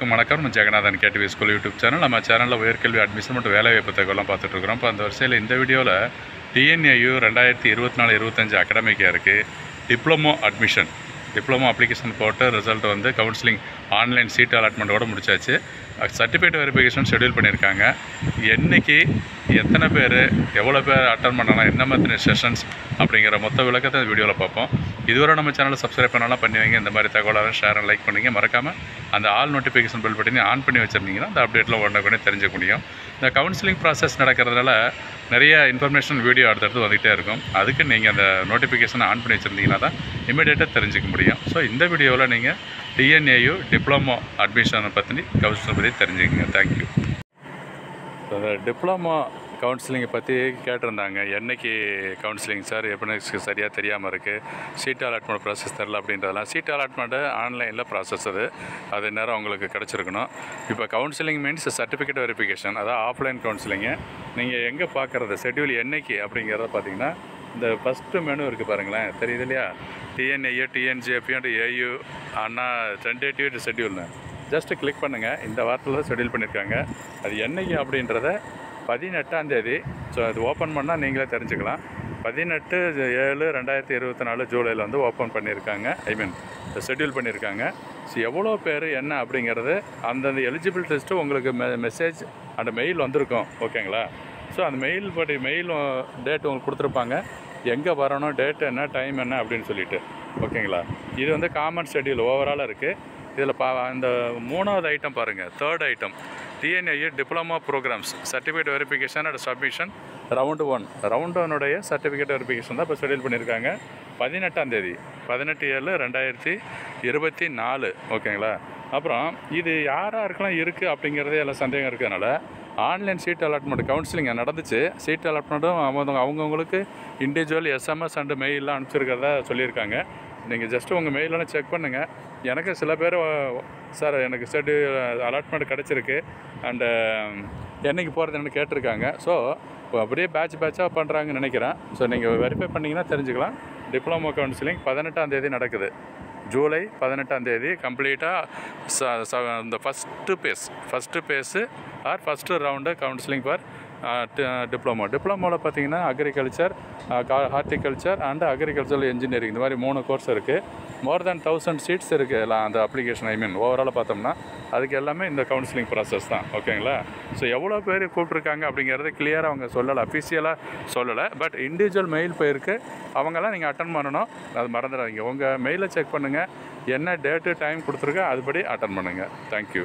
அனைவருக்கும் வணக்கம். Jeganathan KTV school YouTube channel. நம்ம சேனலில் உயர்கல்வி அட்மிஷன் மற்றும் வேலைவாய்ப்பு தகவலாம் பார்த்துட்ருக்குறோம். இப்போ அந்த வரிசையில் இந்த வீடியோவில் டிஎன்ஏயு 2024-25 அகாடமிக் இயருக்கு டிப்ளமோ அட்மிஷன் அப்ளிகேஷன் போட்டு ரிசல்ட் வந்து கவுன்சிலிங் ஆன்லைன் சீட் அலாட்மெண்ட்டோடு முடிச்சாச்சு. சர்டிஃபிகேட் வெரிஃபிகேஷன் ஷெடியூல் பண்ணியிருக்காங்க. என்றைக்கு எத்தனை பேர் எவ்வளோ பேர் அட்டன் பண்ணலாம், என்ன மாதிரி செஷன்ஸ் அப்படிங்கிற மொத்த விளக்கத்தை இந்த வீடியோவில் பார்ப்போம். இதுவரை நம்ம சேனலை சப்ஸ்கிரைப் பண்ணலாம் பண்ணி வைங்க. இந்த மாதிரி தகவலாக ஷேர் அண்ட் லைக் பண்ணிங்க. மறக்காமல் அந்த ஆல் நோட்டிஃபிகேஷன் பெல் பட்டனை ஆன் பண்ணி வச்சுருந்தீங்கன்னா அந்த அப்டேட்டில் உடனே தெரிஞ்சுக்க முடியும். இந்த கவுன்சிலிங் ப்ராசஸ் நடக்கிறதுனால நிறைய இன்ஃபர்மேஷன் வீடியோ அடுத்தடுத்து வந்துகிட்டே இருக்கும். அதுக்கு நீங்கள் அந்த நோட்டிஃபிகேஷனை ஆன் பண்ணி வச்சுருந்தீங்கன்னா தான் இமீடியட்டாக தெரிஞ்சுக்க முடியும். ஸோ இந்த வீடியோவில் நீங்கள் டிஎன்ஏயு டிப்ளமோ அட்மிஷனை பற்றி கவுன்சிலிங் பற்றி தெரிஞ்சுக்கங்க. தேங்க்யூ. ஸோ இந்த டிப்ளமோ கவுன்சிலிங்கை பற்றி கேட்டிருந்தாங்க. என்றைக்கு கவுன்சிலிங் சார், எப்படி சரியாக தெரியாமல் இருக்குது, சீட் அலாட்மெண்ட் ப்ராசஸ் தெரில அப்படின்றதெல்லாம். சீட் அலாட்மெண்ட்டு ஆன்லைனில் ப்ராசஸ் அது நேரம் உங்களுக்கு கிடச்சிருக்கணும். இப்போ கவுன்சிலிங் மீன்ஸ் சர்டிஃபிகேட் வெரிஃபிகேஷன், அதாவது ஆஃப்லைன் கவுன்சிலிங்கு. நீங்கள் எங்கே பார்க்குறது ஷெட்யூல் என்றைக்கு அப்படிங்கிறத பார்த்தீங்கன்னா இந்த ஃபஸ்ட்டு மெனு இருக்குது பாருங்களேன், தெரியுது இல்லையா? டிஎன்ஏயு டிஎன்ஜிஎஃப்யூ ஏயு அண்ணா டென்டேட்டிவ் ஷெட்யூல்னு ஜஸ்ட்டு கிளிக் பண்ணுங்கள். இந்த வாரத்தில் ஷெட்யூல் பண்ணியிருக்காங்க. அது என்றைக்கு அப்படின்றத 18ஆம் தேதி. ஸோ அது ஓப்பன் பண்ணால் நீங்களே தெரிஞ்சுக்கலாம். 18/7/2024 ஜூலையில் வந்து ஓப்பன் பண்ணியிருக்காங்க. ஷெட்யூல் பண்ணியிருக்காங்க. ஸோ எவ்வளோ பேர் என்ன அப்படிங்கிறது அந்தந்த எலிஜிபிள் டெஸ்ட்டு உங்களுக்கு மெசேஜ் அந்த மெயில் வந்திருக்கும். ஓகேங்களா? ஸோ அந்த மெயில் டேட் உங்களுக்கு கொடுத்துருப்பாங்க. எங்கே வரணும், டேட் என்ன, டைம் என்ன அப்படின்னு சொல்லிட்டு. ஓகேங்களா? இது வந்து காமன் ஷெட்யூல் ஓவராலாக இருக்குது. இதில் இந்த 3வது ஐட்டம் பாருங்கள், 3rd item TNAU diploma programmes certificate verification and submission round 1. Round 1 certificate verification தான் இப்போ ஷெட்யூல் பண்ணியிருக்காங்க. 18ஆம் தேதி 18/7/2024. ஓகேங்களா? அப்புறம் இது யாருக்கெல்லாம் இருக்குது அப்படிங்கிறதே எல்லாம் சந்தேகம் இருக்கிறதுனால ஆன்லைன் சீட் அலாட்மெண்ட் கவுன்சிலிங் நடந்துச்சு. சீட் அலாட்மெண்ட்டும் அவங்கவுங்களுக்கு இண்டிவிஜுவல் எஸ்எம்எஸ் அண்டு மெயிலெலாம் அனுப்பிச்சிருக்கிறதா சொல்லியிருக்காங்க. நீங்கள் ஜஸ்ட்டு உங்கள் மெயிலெல்லாம் செக் பண்ணுங்கள். எனக்கு சில பேர் சார் எனக்கு அலாட்மெண்ட் கிடச்சிருக்கு அண்டு என்றைக்கு போகிறதுன்னு கேட்டிருக்காங்க. ஸோ அப்படியே பேட்சாக பண்ணுறாங்கன்னு நினைக்கிறேன். ஸோ நீங்கள் வெரிஃபை பண்ணிங்கன்னா தெரிஞ்சுக்கலாம். டிப்ளமோ கவுன்சிலிங் 18ஆம் தேதி நடக்குது. ஜூலை 18ஆம் தேதி கம்ப்ளீட்டாக இந்த first phase or first round counselling for டிப்ளமோவில் பார்த்தீங்கன்னா agriculture, horticulture and agricultural engineering இந்த மாதிரி 3 கோர்ஸ் இருக்குது. மோர் தேன் 1000 சீட்ஸ் இருக்குது எல்லாம் அந்த அப்ளிகேஷன். ஓவராலாக பார்த்தோம்னா அதுக்கு எல்லாமே இந்த கவுன்சிலிங் ப்ராசஸ் தான். ஓகேங்களா? ஸோ எவ்வளோ பேர் கூப்பிட்ருக்காங்க அப்படிங்கிறது கிளியராக அவங்க சொல்லலை, அஃபிஷியலாக சொல்லலை. பட் இண்டிவிஜுவல் மெயில் போயிருக்கு. அவங்கெல்லாம் நீங்கள் அட்டன் பண்ணணும். அது மறந்துடாதீங்க. உங்கள் மெயிலை செக் பண்ணுங்கள். என்ன டேட்டு டைம் கொடுத்துருக்கோ அதுபடி அட்டன் பண்ணுங்கள். தேங்க்யூ.